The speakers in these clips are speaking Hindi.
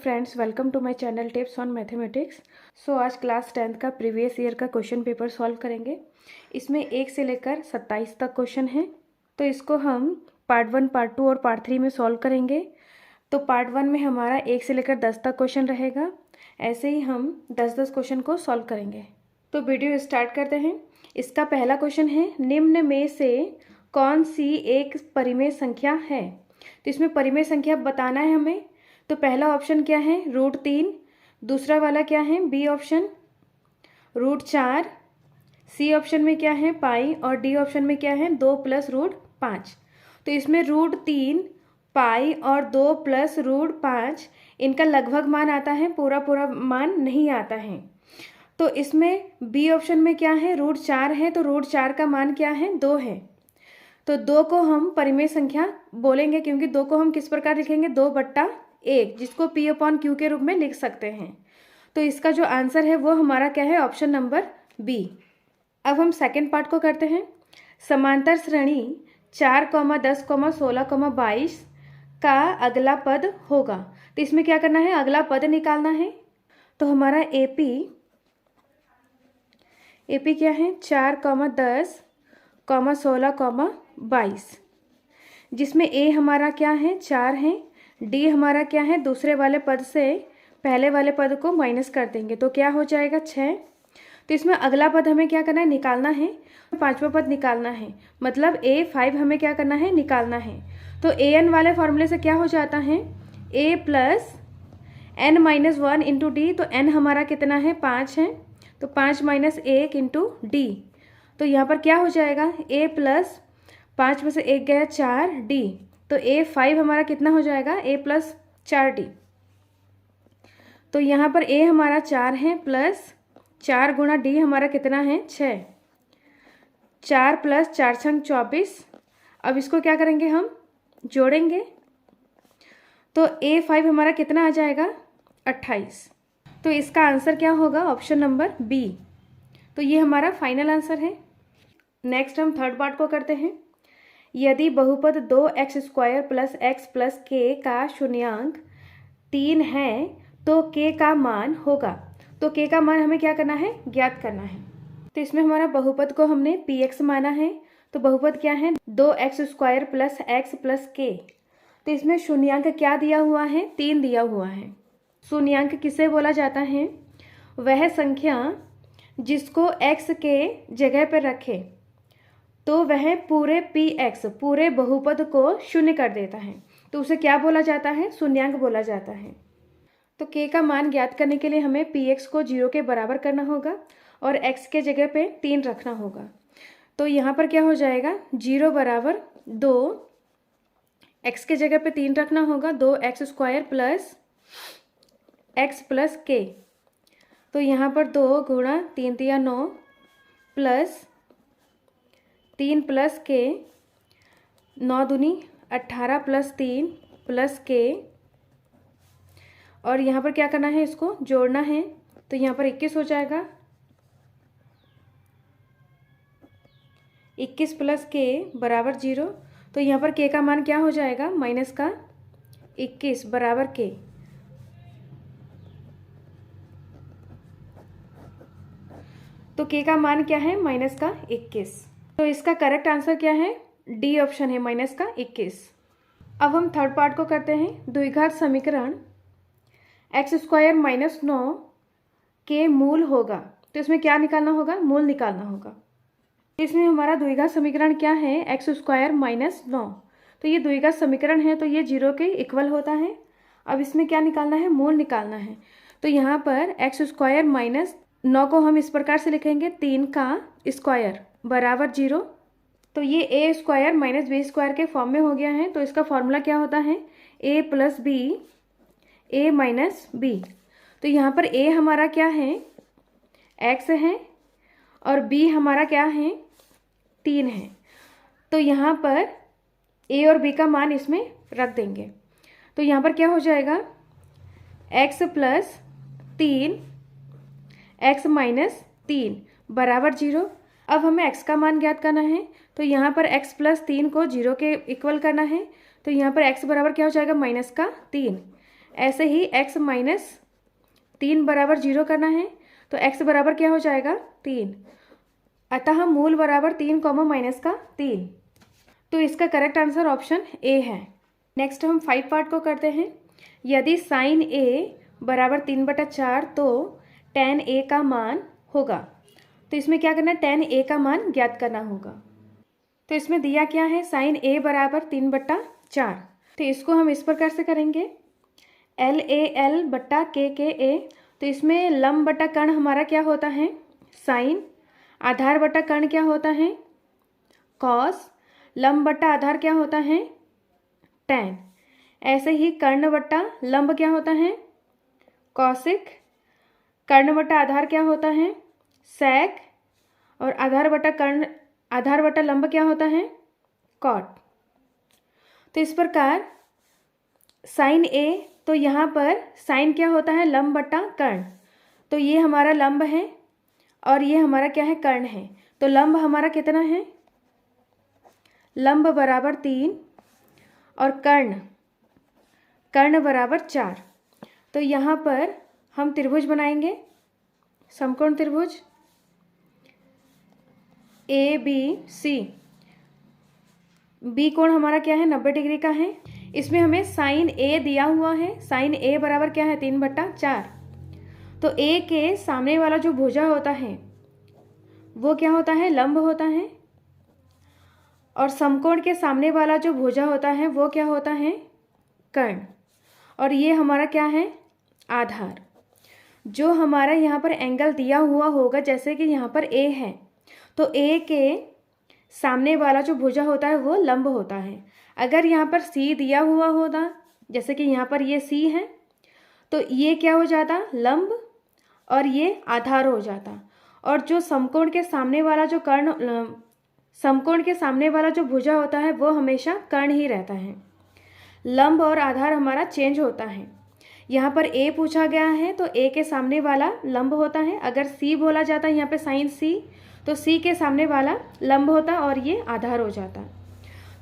Friends, welcome to my channel tips on mathematics. So आज क्लास 10th का प्रीवियस ईयर का क्वेश्चन पेपर सॉल्व करेंगे। इसमें 1 से लेकर 27 तक क्वेश्चन है, तो इसको हम पार्ट 1, पार्ट 2 और पार्ट 3 में सॉल्व करेंगे। तो पार्ट 1 में हमारा 1 से लेकर 10 तक क्वेश्चन रहेगा। ऐसे ही हम 10-10 क्वेश्चन को सॉल्व करेंगे। तो वीडियो स्टार्ट करते हैं। इसका पहला क्वेश्चन है, निम्न में से कौन सी एक परिमेय संख्या है। तो इसमें परिमेय संख्या बताना है हमें। तो पहला ऑप्शन क्या है, √3। दूसरा वाला क्या है, बी ऑप्शन √4। सी ऑप्शन में क्या है, पाई। और डी ऑप्शन में क्या है, 2 + √5। तो इसमें √3, पाई और 2 + √5 इनका लगभग मान आता है, पूरा मान नहीं आता है। तो इसमें बी ऑप्शन में क्या है, √4 है, तो √4 का मान क्या है, 2 है। तो 2 को हम परिमेय संख्या बोलेंगे, क्योंकि 2 को हम किस प्रकार लिखेंगे, 2/1, जिसको P/Q के रूप में लिख सकते हैं। तो इसका जो आंसर है वो हमारा क्या है, ऑप्शन नंबर बी। अब हम सेकंड पार्ट को करते हैं। समांतर श्रेणी 4, 10, 16, 22 का अगला पद होगा। तो इसमें क्या करना है, अगला पद निकालना है। तो हमारा एपी क्या है, 4, 10, 16, 22, जिसमें ए हमारा क्या है, 4 है। डी हमारा क्या है, दूसरे वाले पद से पहले वाले पद को माइनस कर देंगे तो क्या हो जाएगा, 6। तो इसमें अगला पद हमें क्या करना है, निकालना है। पांचवा पद निकालना है, मतलब A5 हमें क्या करना है, निकालना है। तो an वाले फॉर्मूले से क्या हो जाता है, a + n - 1 × d। तो n हमारा कितना है, 5 है। तो 5 - 1 × d। तो यहाँ पर क्या हो जाएगा, a + 5 में से 1 गया, 4d। तो A5 हमारा कितना हो जाएगा, a + 4d। तो यहाँ पर a हमारा 4 है, प्लस 4 × d हमारा कितना है, 6। 4 + 4 × 24। अब इसको क्या करेंगे, हम जोड़ेंगे। तो A5 हमारा कितना आ जाएगा, 28। तो इसका आंसर क्या होगा, ऑप्शन नंबर बी। तो ये हमारा फाइनल आंसर है। नेक्स्ट हम थर्ड पार्ट को करते हैं। यदि बहुपद 2x² + x + k का शून्यांक 3 है तो k का मान होगा। तो k का मान हमें क्या करना है, ज्ञात करना है। तो इसमें हमारा बहुपद को हमने px माना है। तो बहुपद क्या है, 2x² + x + k। तो इसमें शून्यांक क्या दिया हुआ है, 3 दिया हुआ है। शून्यांक किसे बोला जाता है, वह संख्या जिसको x के जगह पर रखे तो वह पूरे px, पूरे बहुपद को शून्य कर देता है। तो उसे क्या बोला जाता है, शून्यांक बोला जाता है। तो k का मान ज्ञात करने के लिए हमें px को 0 के बराबर करना होगा और x के जगह पे 3 रखना होगा। तो यहाँ पर क्या हो जाएगा, 0 = 2, x के जगह पे 3 रखना होगा, 2x² + x + k। तो यहाँ पर 2 × 3 × 9 प्लस 3 + k, 9 दूनी 18 + 3 + k। और यहाँ पर क्या करना है, इसको जोड़ना है। तो यहाँ पर 21 हो जाएगा, 21 + k = 0। तो यहाँ पर k का मान क्या हो जाएगा, -21 = k। तो k का मान क्या है, -21। तो इसका करेक्ट आंसर क्या है, डी ऑप्शन है, -21। अब हम थर्ड पार्ट को करते हैं। द्विघात समीकरण x² - 9 के मूल होगा। तो इसमें क्या निकालना होगा, मूल निकालना होगा। इसमें हमारा द्विघात समीकरण क्या है, x² - 9। तो ये द्विघात समीकरण है, तो ये 0 के इक्वल होता है। अब इसमें क्या निकालना है, मूल निकालना है। तो यहाँ पर x² - 9 को हम इस प्रकार से लिखेंगे, 3 का स्क्वायर = 0। तो ये a² - b² के फॉर्म में हो गया है। तो इसका फॉर्मूला क्या होता है, a + b, a - b। तो यहाँ पर a हमारा क्या है, x है, और b हमारा क्या है, 3 है। तो यहाँ पर a और b का मान इसमें रख देंगे। तो यहाँ पर क्या हो जाएगा, x + 3, x - 3 = 0। अब हमें x का मान ज्ञात करना है। तो यहाँ पर x + 3 को 0 के इक्वल करना है। तो यहाँ पर x बराबर क्या हो जाएगा, -3। ऐसे ही x माइनस 3 बराबर 0 करना है, तो x बराबर क्या हो जाएगा 3। अतः मूल बराबर 3 कॉमा माइनस का 3। तो इसका करेक्ट आंसर ऑप्शन ए है। नेक्स्ट हम 5 पार्ट को करते हैं। यदि साइन a बराबर 3/4 तो tan a का मान होगा। तो इसमें क्या करना है, tan a का मान ज्ञात करना होगा। तो इसमें दिया क्या है, साइन a बराबर 3/4। तो इसको हम इस प्रकार से करेंगे, LAL बट्टा KKA। तो इसमें लंब बटा कर्ण हमारा क्या होता है, साइन। आधार बटा कर्ण क्या होता है, कॉस। लंब बटा आधार क्या होता है, tan। ऐसे ही कर्ण बटा लंब क्या होता है, कॉसिक। कर्ण बटा आधार क्या होता है, सेक। और आधार बटा लंब क्या होता है, कॉट। तो इस प्रकार साइन a, तो यहाँ पर साइन क्या होता है, लंब बटा कर्ण। तो ये हमारा लंब है और ये हमारा क्या है, कर्ण है। तो लंब हमारा कितना है, लंब बराबर 3 और कर्ण बराबर 4। तो यहाँ पर हम त्रिभुज बनाएंगे, समकोण त्रिभुज ABC। बी कोण हमारा क्या है, 90 डिग्री का है। इसमें हमें साइन A दिया हुआ है। साइन A बराबर क्या है, 3/4। तो A के सामने वाला जो भुजा होता है वो क्या होता है, लंब होता है। और समकोण के सामने वाला जो भुजा होता है वो क्या होता है, कर्ण। और ये हमारा क्या है, आधार। जो हमारा यहाँ पर एंगल दिया हुआ होगा, जैसे कि यहाँ पर A है, तो A के सामने वाला जो भुजा होता है वो लंब होता है। अगर यहाँ पर C दिया हुआ होता, जैसे कि यहाँ पर ये C है, तो ये क्या हो जाता, लंब, और ये आधार हो जाता। और जो समकोण के सामने वाला जो भुजा होता है वो हमेशा कर्ण ही रहता है। लंब और आधार हमारा चेंज होता है। यहाँ पर A पूछा गया है तो A के सामने वाला लंब होता है। अगर C बोला जाता है यहाँ पे साइन C, तो C के सामने वाला लंब होता और ये आधार हो जाता।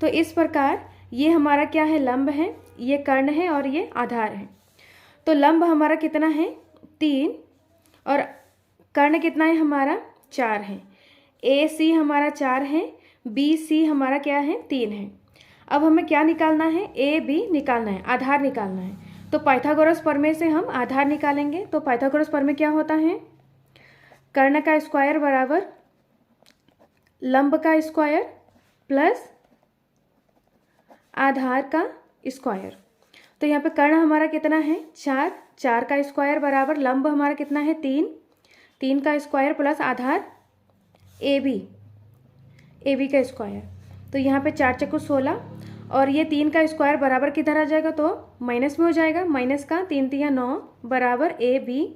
तो इस प्रकार ये हमारा क्या है, लंब है, ये कर्ण है और ये आधार है। तो लंब हमारा कितना है, 3, और कर्ण कितना है हमारा, 4 है। AC हमारा 4 है, BC हमारा क्या है, 3 है। अब हमें क्या निकालना है, AB निकालना है, आधार निकालना है। तो पाइथागोरस प्रमेय से हम आधार निकालेंगे। तो पाइथागोरस प्रमेय क्या होता है, कर्ण का स्क्वायर बराबर लंब का स्क्वायर प्लस आधार का स्क्वायर। तो यहाँ पे कर्ण हमारा कितना है, 4, 4 का स्क्वायर बराबर लंब हमारा कितना है, 3, 3 का स्क्वायर प्लस आधार AB का स्क्वायर। तो यहाँ पे 4 चक्कू 16, और ये 3 का स्क्वायर बराबर किधर आ जाएगा, तो माइनस में हो जाएगा। माइनस का 3 3 9 बराबर AB।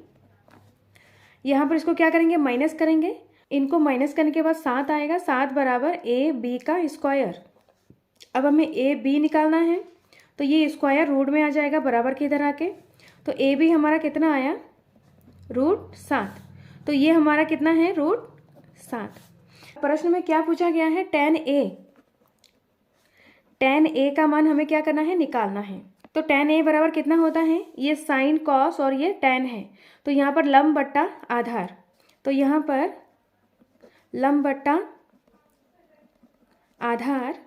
यहाँ पर इसको क्या करेंगे, माइनस करेंगे। इनको माइनस करने के बाद 7 आएगा, 7 बराबर AB का स्क्वायर। अब हमें AB निकालना है, तो ये स्क्वायर रूट में आ जाएगा बराबर के इधर आके। तो AB हमारा कितना आया, √7। तो ये हमारा कितना है, √7। प्रश्न में क्या पूछा गया है, tan A का मान हमें क्या करना है, निकालना है। तो tan A बराबर कितना होता है, ये साइन कॉस और ये tan है। तो यहाँ पर लंब बट्टा आधार, तो यहाँ पर लंब बट्टा आधार।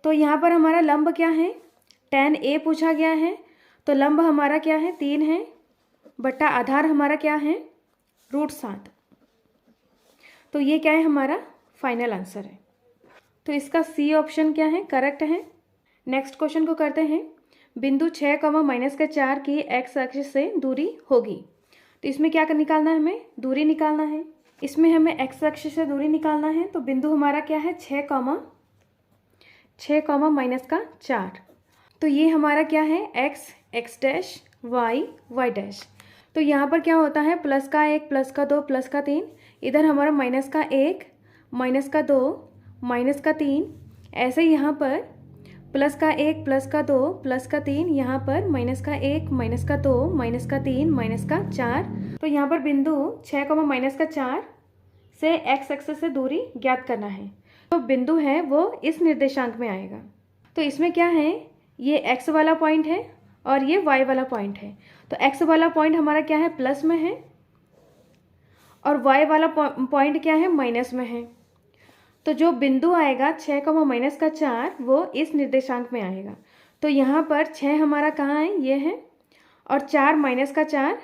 तो यहाँ पर हमारा लंब क्या है, tan A पूछा गया है, तो लंब हमारा क्या है, 3 है, बट्टा आधार हमारा क्या है, √7। तो ये क्या है, हमारा फाइनल आंसर है। तो इसका C ऑप्शन क्या है, करेक्ट है। नेक्स्ट क्वेश्चन को करते हैं। बिंदु 6, -4 की x अक्ष से दूरी होगी। तो इसमें क्या निकालना है, हमें दूरी निकालना है। इसमें हमें x अक्ष से दूरी निकालना है। तो बिंदु हमारा क्या है, 6, -4। तो ये हमारा क्या है, x डैश, y डैश। तो यहाँ पर क्या होता है, प्लस का 1, प्लस का 2, प्लस का 3। इधर हमारा माइनस का 1, माइनस का 2, माइनस का 3। ऐसे यहाँ पर प्लस का 1, प्लस का 2, प्लस का 3। यहाँ पर माइनस का 1, माइनस का 2, माइनस का 3, माइनस का 4। तो यहाँ पर बिंदु 6, -4 से x अक्ष से दूरी ज्ञात करना है। तो बिंदु है वो इस निर्देशांक में आएगा। तो इसमें क्या है, ये x वाला पॉइंट है और ये y वाला पॉइंट है। तो x वाला पॉइंट हमारा क्या है, प्लस में है, और y वाला पॉइंट क्या है, माइनस में है। तो जो बिंदु आएगा 6 माइनस का 4 वो इस निर्देशांक में आएगा। तो यहाँ पर 6 हमारा कहाँ है, ये है, और 4 माइनस का 4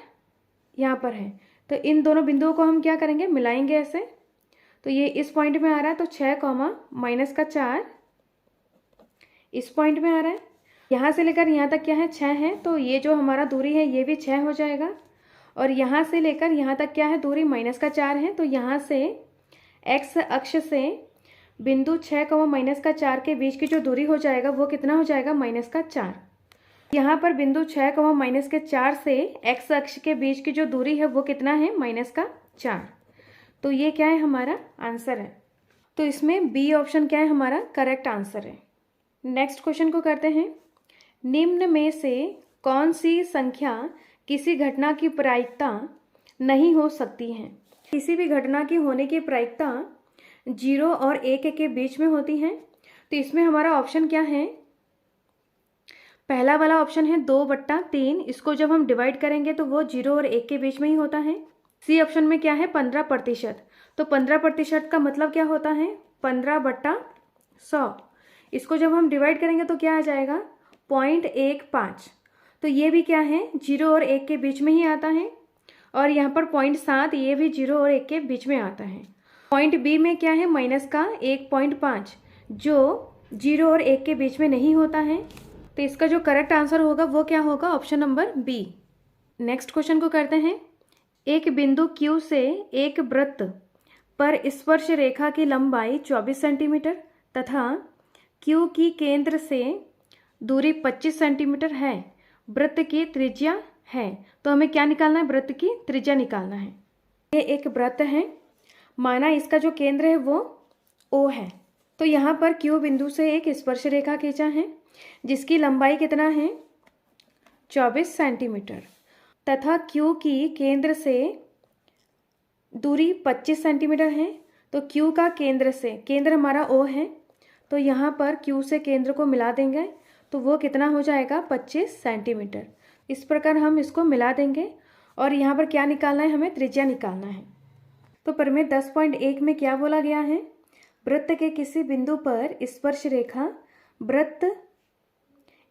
यहाँ पर है। तो इन दोनों बिंदुओं को हम क्या करेंगे, मिलाएंगे ऐसे। तो ये इस पॉइंट में आ रहा है, तो 6 माइनस का 4 इस पॉइंट में आ रहा है। यहाँ से लेकर यहाँ तक क्या है, 6 है, तो ये जो हमारा दूरी है ये भी 6 हो जाएगा। और यहाँ से लेकर यहाँ तक क्या है, दूरी माइनस का 4 है। तो यहाँ से x अक्ष से बिंदु 6 माइनस का 4 के बीच की जो दूरी हो जाएगा वो कितना हो जाएगा, माइनस का 4। यहाँ पर बिंदु 6 माइनस के 4 से x अक्ष के बीच की जो दूरी है वो कितना है, माइनस का 4। तो ये क्या है, हमारा आंसर है। तो इसमें बी ऑप्शन क्या है, हमारा करेक्ट आंसर है। नेक्स्ट क्वेश्चन को करते हैं। निम्न में से कौन सी संख्या किसी घटना की प्रायिकता नहीं हो सकती है। किसी भी घटना की होने की प्रायिकता 0 और 1 के बीच में होती है। तो इसमें हमारा ऑप्शन क्या है, पहला वाला ऑप्शन है 2/3। इसको जब हम डिवाइड करेंगे तो वो 0 और 1 के बीच में ही होता है। सी ऑप्शन में क्या है, 15%। तो 15% का मतलब क्या होता है, 15/100। इसको जब हम डिवाइड करेंगे तो क्या आ जाएगा, 0.15। तो ये भी क्या है, 0 और 1 के बीच में ही आता है। और यहाँ पर 0.7, ये भी 0 और 1 के बीच में आता है। पॉइंट बी में क्या है, माइनस का 1.5 जो 0 और 1 के बीच में नहीं होता है। तो इसका जो करेक्ट आंसर होगा वो क्या होगा, option number B. Next question को करते हैं। एक बिंदु Q से एक वृत्त पर स्पर्श रेखा की लंबाई 24 सेंटीमीटर तथा Q की केंद्र से दूरी 25 सेंटीमीटर है। वृत्त की त्रिज्या है। तो हमें क्या निकालना है, वृत्त की त्रिज्या निकालना है। ये एक वृत्त है, माना इसका जो केंद्र है वो O है। तो यहाँ पर Q बिंदु से एक स्पर्श रेखा खींचा है जिसकी लंबाई कितना है, 24 सेंटीमीटर तथा Q की केंद्र से दूरी 25 सेंटीमीटर है। तो Q का केंद्र से, केंद्र हमारा O है, तो यहाँ पर Q से केंद्र को मिला देंगे तो वो कितना हो जाएगा, 25 सेंटीमीटर। इस प्रकार हम इसको मिला देंगे और यहाँ पर क्या निकालना है, हमें त्रिज्या निकालना है। तो प्रमेय 10.1 में क्या बोला गया है, वृत्त के किसी बिंदु पर स्पर्श रेखा वृत्त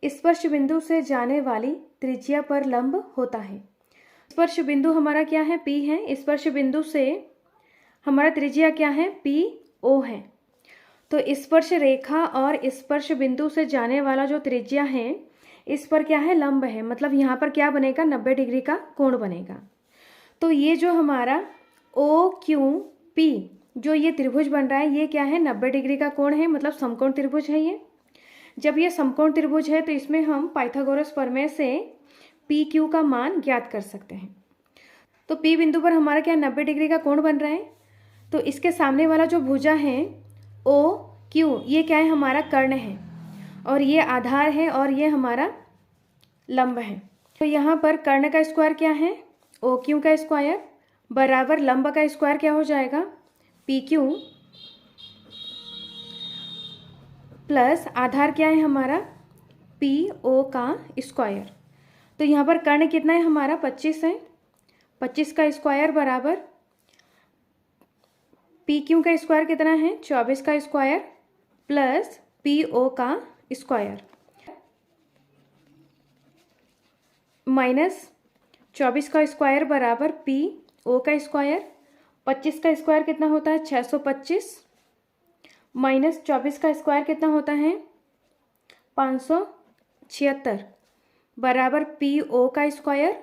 स्पर्श बिंदु से जाने वाली त्रिज्या पर लंब होता है। स्पर्श बिंदु हमारा क्या है, P है। स्पर्श बिंदु से हमारा त्रिज्या क्या है, PO है। तो स्पर्श रेखा और स्पर्श बिंदु से जाने वाला जो त्रिज्या है इस पर क्या है, लंब है। मतलब यहाँ पर क्या बनेगा, 90 डिग्री का कोण बनेगा। तो ये जो हमारा OQP जो ये त्रिभुज बन रहा है ये क्या है, 90 डिग्री का कोण है, मतलब समकोण त्रिभुज है ये। जब ये समकोण त्रिभुज है तो इसमें हम पाइथागोरस प्रमेय से PQ का मान ज्ञात कर सकते हैं। तो P बिंदु पर हमारा क्या 90 डिग्री का कोण बन रहा है। तो इसके सामने वाला जो भुजा है OQ ये क्या है, हमारा कर्ण है, और ये आधार है, और ये हमारा लंब है। तो यहाँ पर कर्ण का स्क्वायर क्या है, OQ का स्क्वायर बराबर लंब का स्क्वायर क्या हो जाएगा, PQ प्लस आधार क्या है हमारा, PO का स्क्वायर। तो यहाँ पर कर्ण कितना है हमारा, 25 है। 25 का स्क्वायर बराबर PQ का स्क्वायर कितना है, 24 का स्क्वायर प्लस PO का स्क्वायर माइनस 24 का स्क्वायर बराबर PO का स्क्वायर। 25 का स्क्वायर कितना होता है, 625 माइनस 24 का स्क्वायर कितना होता है, 576 बराबर PO का स्क्वायर।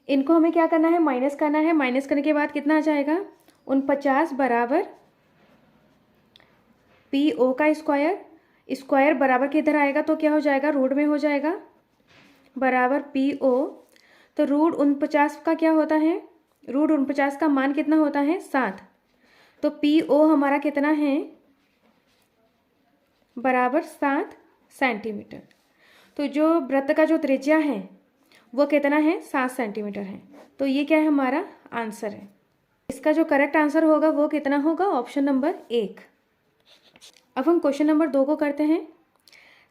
इनको हमें क्या करना है, माइनस करना है। माइनस करने के बाद कितना आ जाएगा, 49 बराबर PO का स्क्वायर। स्क्वायर बराबर किधर आएगा तो क्या हो जाएगा, रूट में हो जाएगा, बराबर PO। तो रूट 49 का क्या होता है, रूट 49 का मान कितना होता है, 7। तो PO हमारा कितना है, बराबर 7 सेंटीमीटर। तो जो वृत्त का जो त्रिज्या है वो कितना है, 7 सेंटीमीटर है। तो ये क्या है, हमारा आंसर है। इसका जो करेक्ट आंसर होगा वो कितना होगा, ऑप्शन नंबर 1। अब हम क्वेश्चन नंबर 2 को करते हैं।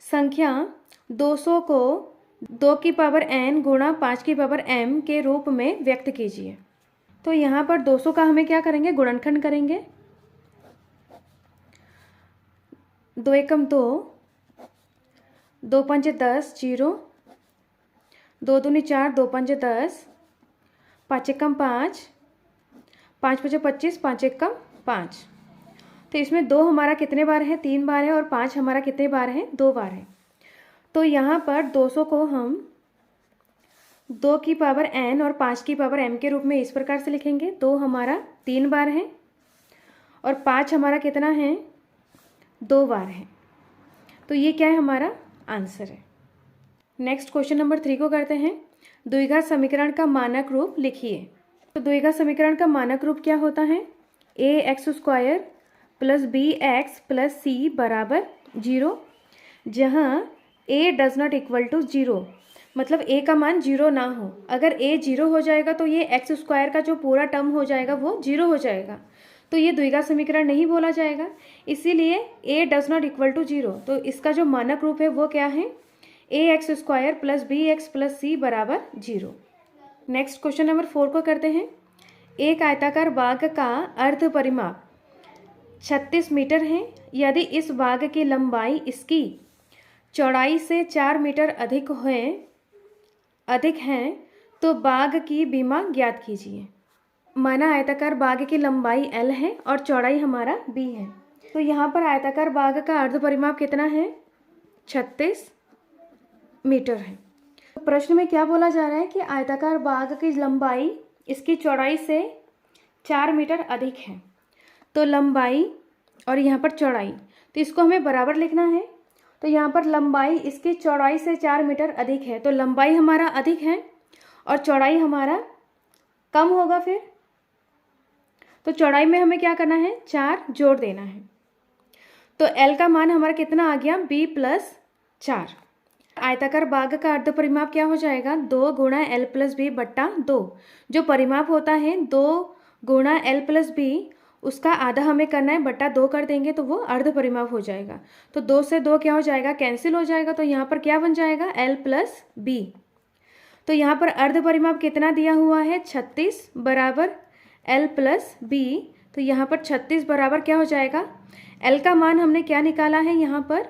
संख्या 200 को 2 की पावर n गुणा 5 की पावर m के रूप में व्यक्त कीजिए। तो यहाँ पर 200 का हमें क्या करेंगे, गुणनखंड करेंगे। 2 एकम 2, 2 पंचे 10, 0, 2 दूनी 4, 2 पंचे 10, 5 एकम 5, 5 पंचे 25, 5 एकम 5। तो इसमें 2 हमारा कितने बार है, 3 बार है, और 5 हमारा कितने बार है, 2 बार है। तो यहाँ पर 200 को हम 2 की पावर n और 5 की पावर m के रूप में इस प्रकार से लिखेंगे। 2 हमारा 3 बार है और 5 हमारा कितना है, 2 बार है। तो ये क्या है, हमारा आंसर है। नेक्स्ट क्वेश्चन नंबर 3 को करते हैं। द्विघात समीकरण का मानक रूप लिखिए। तो द्विघात समीकरण का मानक रूप क्या होता है, ax² plus bx plus c बराबर 0, जहाँ a does not equal to 0, मतलब a का मान 0 ना हो। अगर a 0 हो जाएगा तो ये x² का जो पूरा टर्म हो जाएगा वो 0 हो जाएगा, तो ये द्विघात समीकरण नहीं बोला जाएगा। इसीलिए a does not equal to 0। तो इसका जो मानक रूप है वो क्या है, ax² plus bx plus c बराबर 0। नेक्स्ट क्वेश्चन नंबर 4 को करते हैं। एक आयताकार बाग का अर्ध परिमाप 36 मीटर है। यदि इस बाग की लंबाई इसकी चौड़ाई से 4 मीटर अधिक है तो बाग की बीमा ज्ञात कीजिए। माना आयताकार बाग की लंबाई l है और चौड़ाई हमारा b है। तो यहाँ पर आयताकार बाग का अर्ध परिमाप कितना है, 36 मीटर है। तो प्रश्न में क्या बोला जा रहा है कि आयताकार बाग की लंबाई इसकी चौड़ाई से 4 मीटर अधिक है। तो लंबाई और यहाँ पर चौड़ाई, तो इसको हमें बराबर लिखना है। तो यहाँ पर लंबाई इसकी चौड़ाई से 4 मीटर अधिक है, तो लंबाई हमारा अधिक है और चौड़ाई हमारा कम होगा। फिर तो चौड़ाई में हमें क्या करना है, 4 जोड़ देना है। तो L का मान हमारा कितना आ गया, b प्लस 4। आयताकार बाग का अर्ध परिमाप क्या हो जाएगा, 2 गुणा L प्लस बी बट्टा 2। जो परिमाप होता है 2 गुणा L प्लस बी, उसका आधा हमें करना है, बट्टा 2 कर देंगे तो वो अर्ध परिमाप हो जाएगा। तो 2 से 2 क्या हो जाएगा, कैंसिल हो जाएगा। तो यहाँ पर क्या बन जाएगा, L प्लस बी। तो यहाँ पर अर्ध परिमाप कितना दिया हुआ है, 36 बराबर L प्लस बी। तो यहाँ पर 36 बराबर क्या हो जाएगा, L का मान हमने क्या निकाला है यहाँ पर,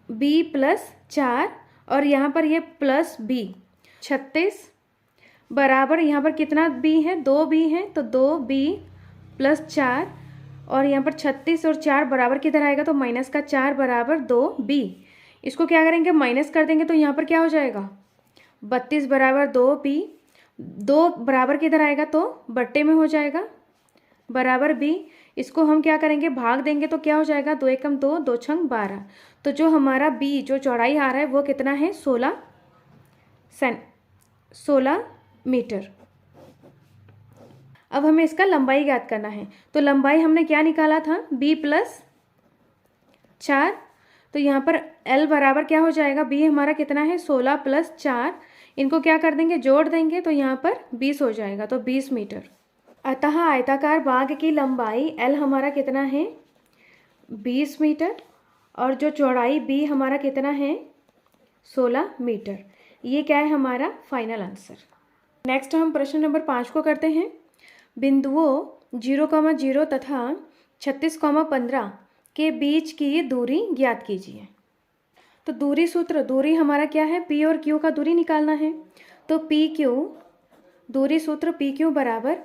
b प्लस 4, और यहाँ पर ये प्लस b। 36 बराबर यहाँ पर कितना b है, 2b है, तो 2b प्लस 4, और यहाँ पर 36 और 4 बराबर किधर आएगा, तो माइनस का 4 बराबर 2b। इसको क्या करेंगे, माइनस कर देंगे, तो यहाँ पर क्या हो जाएगा, 32 बराबर 2b। 2 बराबर किधर आएगा, तो बट्टे में हो जाएगा, बराबर b। इसको हम क्या करेंगे, भाग देंगे, तो क्या हो जाएगा, 2 एकम 2, 2 छंग 12। तो जो हमारा b जो चौड़ाई आ रहा है वो कितना है, 16 मीटर। अब हमें इसका लंबाई ज्ञात करना है। तो लंबाई हमने क्या निकाला था, b प्लस 4। तो यहाँ पर L बराबर क्या हो जाएगा, b हमारा कितना है, 16 प्लस 4। इनको क्या कर देंगे, जोड़ देंगे, तो यहाँ पर 20 हो जाएगा, तो 20 मीटर। अतः आयताकार बाग की लंबाई L हमारा कितना है, 20 मीटर, और जो चौड़ाई b हमारा कितना है, 16 मीटर। ये क्या है, हमारा फाइनल आंसर। नेक्स्ट हम प्रश्न नंबर 5 को करते हैं। बिंदुओं 0,0 तथा 36,15 के बीच की दूरी ज्ञात कीजिए। तो दूरी सूत्र, दूरी हमारा क्या है, p और q का दूरी निकालना है। तो PQ, दूरी सूत्र PQ बराबर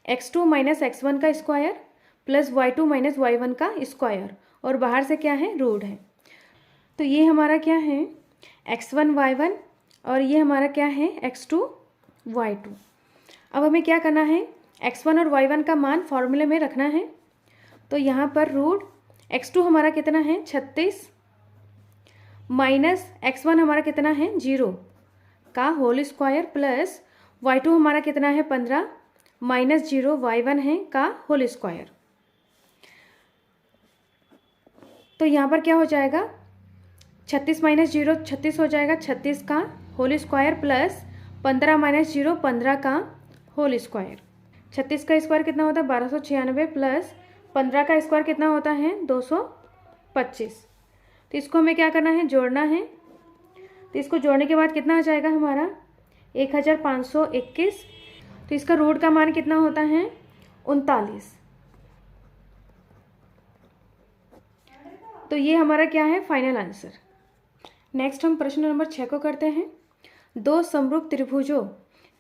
x2 माइनस x1 का square plus y2 minus y1 का स्क्वायर, और बाहर से क्या है, रूट है। तो ये हमारा क्या है, x1 y1, और ये हमारा क्या है, x2 y2। अब हमें क्या करना है, x1 और y1 का मान फॉर्मूले में रखना है। तो यहाँ पर रूट x2 हमारा कितना है, 36, माइनस x1 हमारा कितना है, 0 का होल स्क्वायर, प्लस y2 हमारा कितना है, 15, माइनस 0 y1 है का होल स्क्वायर। तो यहाँ पर क्या हो जाएगा, 36 माइनस 0 36 हो जाएगा, 36 का होल स्क्वायर प्लस 15 माइनस 0 15 का होल स्क्वायर। 36 का स्क्वायर कितना होता है, 1296, प्लस 15 का स्क्वायर कितना होता है, 200 25। तो इसको हमें क्या करना है, जोड़ना है। तो इसको जोड़ने के बाद कितना आ जाएगा हमारा 1521। तो इसका रूट का मान कितना होता है 39। तो ये हमारा क्या है फाइनल आंसर। नेक्स्ट हम प्रश्न नंबर 6 को करते हैं। दो समरूप त्रिभुजों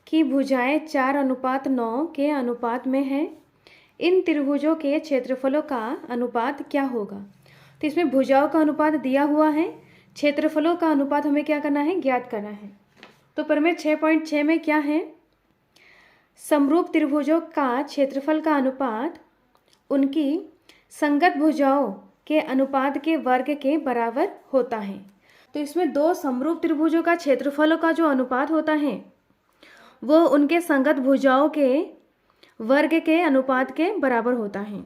की भुजाएं 4:9 के अनुपात में है। इन त्रिभुजों के क्षेत्रफलों का अनुपात क्या होगा। तो इसमें भुजाओं का अनुपात दिया हुआ है, क्षेत्रफलों का अनुपात हमें क्या करना है, ज्ञात करना है। तो प्रमेय 6.6 में क्या है, समरूप त्रिभुजों का क्षेत्रफल का अनुपात उनकी संगत भुजाओं के अनुपात के वर्ग के बराबर होता है। तो इसमें दो समरूप त्रिभुजों का क्षेत्रफलों का जो अनुपात होता है वो उनके संगत भुजाओं के वर्ग के अनुपात के बराबर होता है।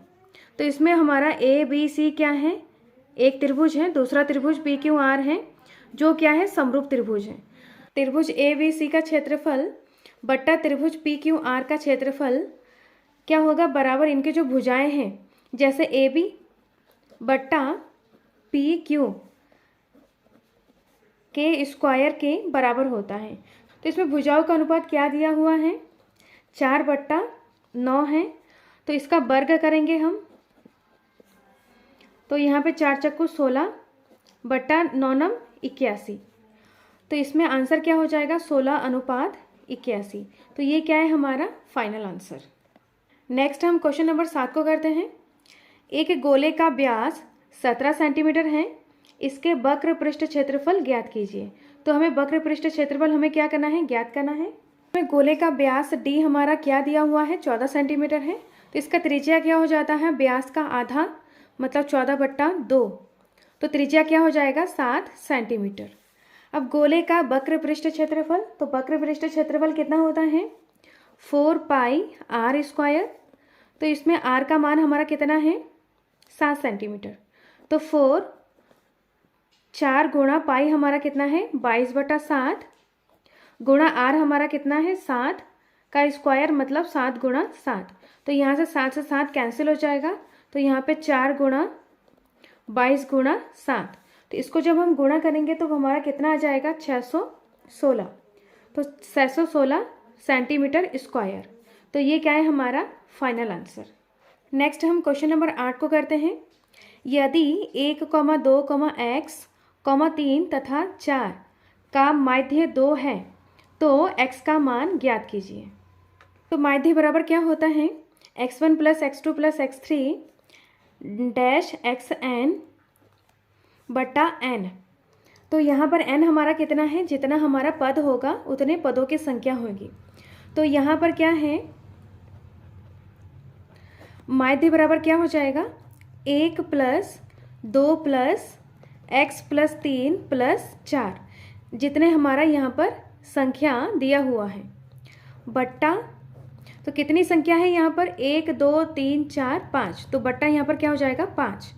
तो इसमें हमारा ए बी सी क्या है, एक त्रिभुज है, दूसरा त्रिभुज पी क्यू आर है, जो क्या है समरूप त्रिभुज है। त्रिभुज ए बी सी का क्षेत्रफल बट्टा त्रिभुज पी क्यू आर का क्षेत्रफल क्या होगा, बराबर इनके जो भुजाएं हैं जैसे ए बी बट्टा पी क्यू के स्क्वायर के बराबर होता है। तो इसमें भुजाओं का अनुपात क्या दिया हुआ है 4/9 है। तो इसका वर्ग करेंगे हम, तो यहाँ पे 4 चक्कू 16 बट्टा 9 81। तो इसमें आंसर क्या हो जाएगा 16:81। तो ये क्या है हमारा फाइनल आंसर। नेक्स्ट हम क्वेश्चन नंबर 7 को करते हैं। एक गोले का व्यास 17 सेंटीमीटर है, इसके वक्र पृष्ठ क्षेत्रफल ज्ञात कीजिए। तो हमें वक्र पृष्ठ क्षेत्रफल हमें क्या करना है, ज्ञात करना है। हमें गोले का व्यास डी हमारा क्या दिया हुआ है 14 सेंटीमीटर है। तो इसका त्रिज्या क्या हो जाता है, व्यास का आधा मतलब 14/2। तो त्रिज्या क्या हो जाएगा 7 सेंटीमीटर। अब गोले का वक्र पृष्ठ क्षेत्रफल, तो वक्र पृष्ठ क्षेत्रफल कितना होता है 4πr²। तो इसमें r का मान हमारा कितना है 7 सेंटीमीटर। तो 4 गुणा पाई हमारा कितना है 22/7 गुणा r हमारा कितना है 7 का स्क्वायर मतलब 7 गुणा 7। तो यहाँ से 7 से 7 कैंसिल हो जाएगा। तो यहाँ पे 4 गुणा 22 गुणा 7। तो इसको जब हम गुणा करेंगे तो हमारा कितना आ जाएगा 616। तो 616 सेंटीमीटर स्क्वायर। तो ये क्या है हमारा फाइनल आंसर। नेक्स्ट हम क्वेश्चन नंबर 8 को करते हैं। यदि 1, 2, x, 3 तथा 4 का माध्य 2 है तो x का मान ज्ञात कीजिए। तो माध्य बराबर क्या होता है x1 + x2 + x3 dash xn बटा n। तो यहाँ पर n हमारा कितना है, जितना हमारा पद होगा उतने पदों की संख्या होगी। तो यहाँ पर क्या है माध्य बराबर क्या हो जाएगा 1 + 2 + x + 3 + 4 जितने हमारा यहाँ पर संख्या दिया हुआ है बट्टा। तो कितनी संख्या है यहाँ पर 1 2 3 4 5। तो बट्टा यहाँ पर क्या हो जाएगा 5।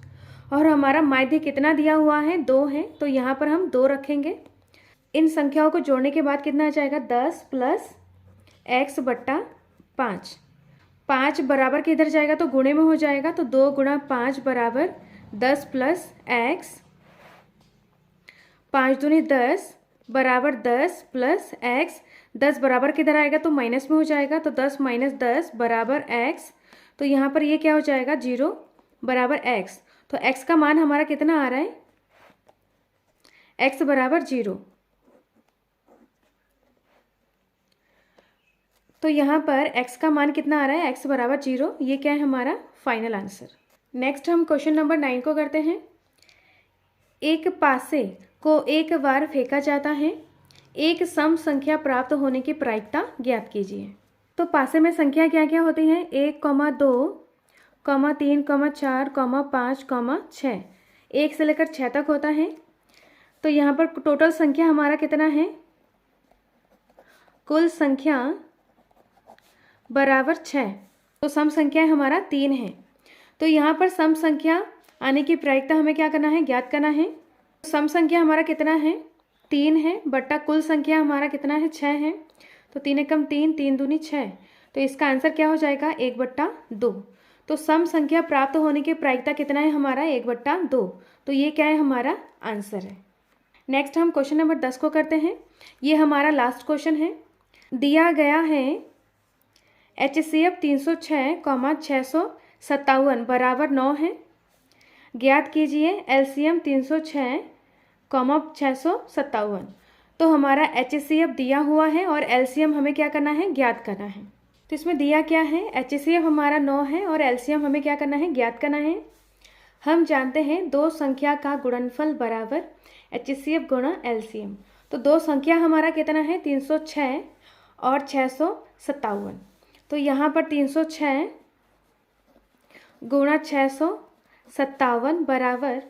और हमारा माध्य कितना दिया हुआ है 2 है। तो यहाँ पर हम 2 रखेंगे। इन संख्याओं को जोड़ने के बाद कितना आ जाएगा 10 + x बट्टा 5। 5 बराबर के इधर जाएगा तो गुणे में हो जाएगा। तो 2 गुणा 5 बराबर 10 + x। 5 दूनी 10 बराबर 10 + x। 10 बराबर किधर आएगा तो माइनस में हो जाएगा। तो 10 - 10 बराबर x। तो यहाँ पर ये क्या हो जाएगा 0 बराबर x। तो x का मान हमारा कितना आ रहा है x बराबर 0। तो यहाँ पर x का मान कितना आ रहा है x बराबर 0। ये क्या है हमारा फाइनल आंसर। नेक्स्ट हम क्वेश्चन नंबर 9 को करते हैं। एक पासे को एक बार फेंका जाता है, एक सम संख्या प्राप्त होने की प्रायिकता ज्ञात कीजिए। तो पासे में संख्या क्या क्या होती है 1, 2, 3, 4, 5, 6। 1 से लेकर 6 तक होता है। तो यहाँ पर टोटल संख्या हमारा कितना है, कुल संख्या बराबर 6। तो सम संख्या हमारा 3 है। तो यहाँ पर सम संख्या आने की प्रायिकता हमें क्या करना है, ज्ञात करना है। सम संख्या हमारा कितना है 3 है बट्टा कुल संख्या हमारा कितना है 6 है। तो 3 एकम 3, 3 दूनी 6। तो इसका आंसर क्या हो जाएगा 1/2। तो सम संख्या प्राप्त होने की प्रायिकता कितना है हमारा 1/2। तो ये क्या है हमारा आंसर है। नेक्स्ट हम क्वेश्चन नंबर 10 को करते हैं। ये हमारा लास्ट क्वेश्चन है। दिया गया है HCF 306,657 बराबर 9 है। ज्ञात कीजिए LCM 306,657। तो हमारा HCF दिया हुआ है और LCM हमें क्या करना है, ज्ञात करना है। तो इसमें दिया क्या है, HCF हमारा 9 है और LCM हमें क्या करना है, ज्ञात करना है। हम जानते हैं दो संख्या का गुणनफल बराबर HCF गुणा LCM। तो दो संख्या हमारा कितना है 306 और 657। तो यहाँ पर 306 गुणा 657 बराबर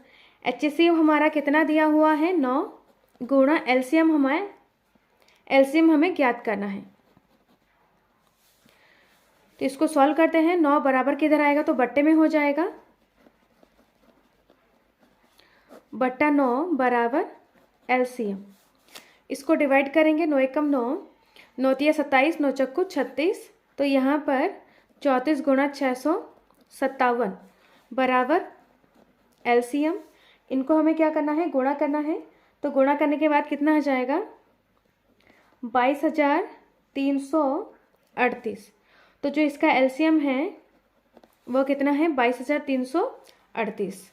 HCF हमारा कितना दिया हुआ है 9 गुणा LCM हमें ज्ञात करना है। तो इसको सॉल्व करते हैं। 9 बराबर किधर आएगा तो बट्टे में हो जाएगा, बट्टा 9 बराबर LCM। इसको डिवाइड करेंगे, 9 एकम 9, 9 तिया 27, 9 चक्कू 36। तो यहाँ पर 34 गुणा 657 बराबर LCM। इनको हमें क्या करना है, गुणा करना है। तो गुणा करने के बाद कितना आ जाएगा 22,338। तो जो इसका LCM है वो कितना है 22,338।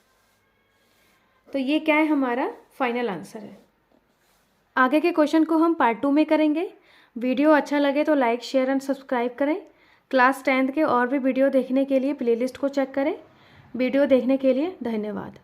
तो ये क्या है हमारा फाइनल आंसर है। आगे के क्वेश्चन को हम पार्ट 2 में करेंगे। वीडियो अच्छा लगे तो लाइक शेयर एंड सब्सक्राइब करें। क्लास 10th के और भी वीडियो देखने के लिए प्लेलिस्ट को चेक करें। वीडियो देखने के लिए धन्यवाद।